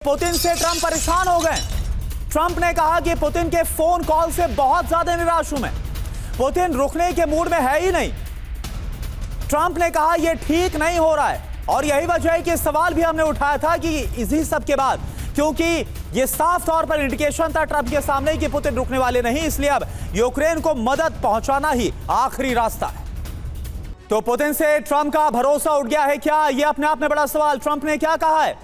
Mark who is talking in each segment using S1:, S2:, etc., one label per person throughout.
S1: Putin से Trump परेशान हो गए। ट्रंप ने कहा कि पुतिन के फोन कॉल से बहुत ज्यादा निराश हूं मैं। पुतिन रुकने के मूड में है ही नहीं। ट्रंप ने कहा यह ठीक नहीं हो रहा है और यही वजह है कि सवाल भी हमने उठाया था कि इसी सब के बाद, क्योंकि यह साफ तौर पर इंडिकेशन था ट्रंप के सामने कि पुतिन रुकने वाले नहीं, इसलिए अब यूक्रेन को मदद पहुंचाना ही आखिरी रास्ता है। तो पुतिन से ट्रंप का भरोसा उठ गया है क्या? यह अपने आप में बड़ा सवाल। ट्रंप ने क्या कहा है?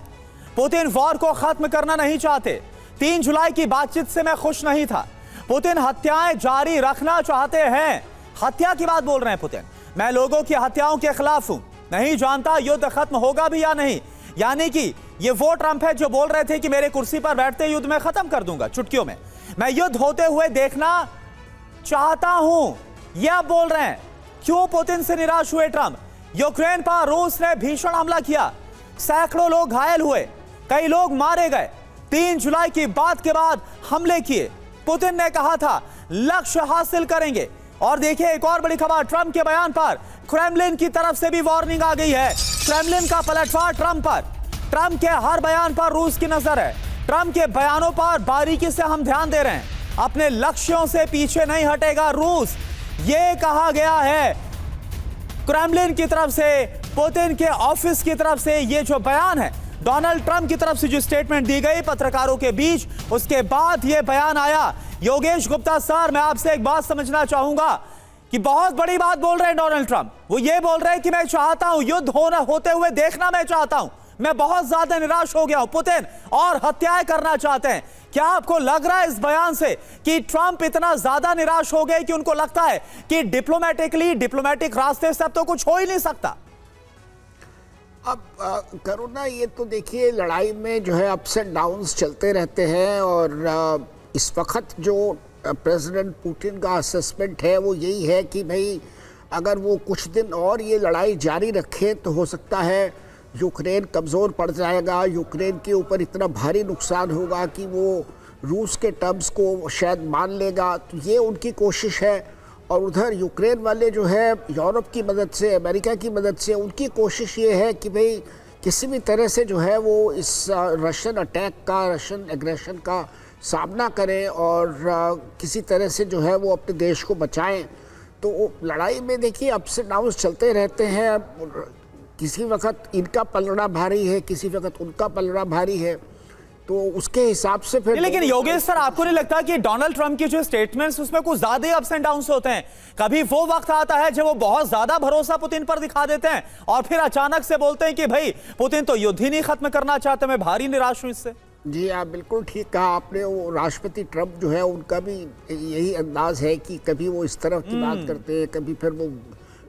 S1: पुतिन वॉर को खत्म करना नहीं चाहते। 3 जुलाई की बातचीत से मैं खुश नहीं था। पुतिन हत्याएं जारी रखना चाहते हैं। हत्या की बात बोल रहे हैं पुतिन। मैं लोगों की हत्याओं के खिलाफ हूं। नहीं जानता युद्ध खत्म होगा भी या नहीं। यानी कि ये वो ट्रंप है जो बोल रहे थे कि मेरे कुर्सी पर बैठते युद्ध में खत्म कर दूंगा चुटकियों में। मैं युद्ध होते हुए देखना चाहता हूं, यह बोल रहे हैं। क्यों पुतिन से निराश हुए ट्रंप? यूक्रेन पर रूस ने भीषण हमला किया, सैकड़ों लोग घायल हुए, कई लोग मारे गए। 3 जुलाई की बात के बाद हमले किए। पुतिन ने कहा था लक्ष्य हासिल करेंगे। और देखिए एक और बड़ी खबर, ट्रंप के बयान पर क्रेमलिन की तरफ से भी वार्निंग आ गई है। क्रेमलिन का पलटवार ट्रंप पर। ट्रंप के हर बयान पर रूस की नजर है। ट्रंप के बयानों पर बारीकी से हम ध्यान दे रहे हैं। अपने लक्ष्यों से पीछे नहीं हटेगा रूस, यह कहा गया है क्रेमलिन की तरफ से। पुतिन के ऑफिस की तरफ से यह जो बयान है, डोनाल्ड ट्रंप की तरफ से जो स्टेटमेंट दी गई पत्रकारों के बीच, उसके बाद यह बयान आया। योगेश गुप्ता सर, मैं आपसे एक बात समझना चाहूंगा कि बहुत बड़ी बात बोल रहे हैं डोनाल्ड ट्रंप। वो ये बोल रहे हैं कि मैं चाहता हूं युद्ध होते हुए देखना, मैं चाहता हूं। मैं बहुत ज्यादा निराश हो गया हूं। पुतिन और हत्याएं करना चाहते हैं। क्या आपको लग रहा है इस बयान से कि ट्रंप इतना ज्यादा निराश हो गए कि उनको लगता है कि डिप्लोमेटिक रास्ते से अब तो कुछ हो ही नहीं सकता?
S2: अब करुणा, ये तो देखिए लड़ाई में जो है अप्स एंड डाउन्स चलते रहते हैं और इस वक्त जो प्रेसिडेंट पुतिन का असेसमेंट है वो यही है कि भाई अगर वो कुछ दिन और ये लड़ाई जारी रखे तो हो सकता है यूक्रेन कमज़ोर पड़ जाएगा। यूक्रेन के ऊपर इतना भारी नुकसान होगा कि वो रूस के टर्म्स को शायद मान लेगा। तो ये उनकी कोशिश है। और उधर यूक्रेन वाले जो है यूरोप की मदद से, अमेरिका की मदद से, उनकी कोशिश ये है कि भाई किसी भी तरह से जो है वो इस रशियन अटैक का, रशियन एग्रेशन का सामना करें और किसी तरह से जो है वो अपने देश को बचाएं। तो लड़ाई में देखिए अप्स एंड डाउन्स चलते रहते हैं। किसी वक्त इनका पलड़ा भारी है, किसी वक्त उनका पलड़ा भारी है। तो उसके हिसाब से फिर
S1: लेकिन योगेश सर, आपको नहीं लगता कि डोनाल्ड ट्रंप की जो स्टेटमेंट्स उसमें कुछ ज्यादा ही अप्स एंड डाउन्स होते हैं? कभी वो वक्त आता है जब वो बहुत ज्यादा भरोसा पुतिन पर दिखा देते हैं और फिर अचानक से बोलते हैं कि भाई पुतिन तो युद्ध ही नहीं खत्म करना चाहते, मैं भारी निराश हूं इससे।
S2: जी आप बिल्कुल ठीक कहा आपने। वो राष्ट्रपति ट्रंप जो है उनका भी यही अंदाज है कि कभी वो इस तरह की बात करते हैं, कभी फिर वो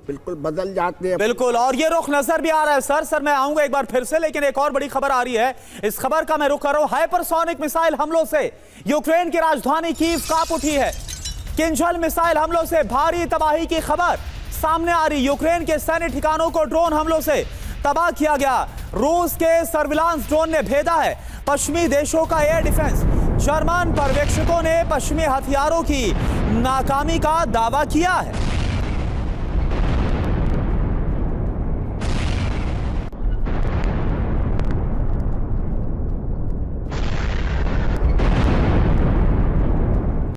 S2: बिल्कुल बदल जाते हैं।
S1: बिल्कुल, और ये रुख नजर भी आ रहा है सर मैं आऊंगा एक बार फिर से, लेकिन एक और बड़ी खबर आ रही है। इस खबर का मैं रुख कर रहा हूं। हाइपरसोनिक मिसाइल हमलों से यूक्रेन की राजधानी कीव कांप उठी है। किंजल मिसाइल हमलों से भारी तबाही की खबर सामने आ रही। यूक्रेन के सैन्य ठिकानों को ड्रोन हमलों से तबाह किया गया। रूस के सर्विलांस ड्रोन ने भेदा है पश्चिमी देशों का एयर डिफेंस। जर्मन पर्यवेक्षकों ने पश्चिमी हथियारों की नाकामी का दावा किया है।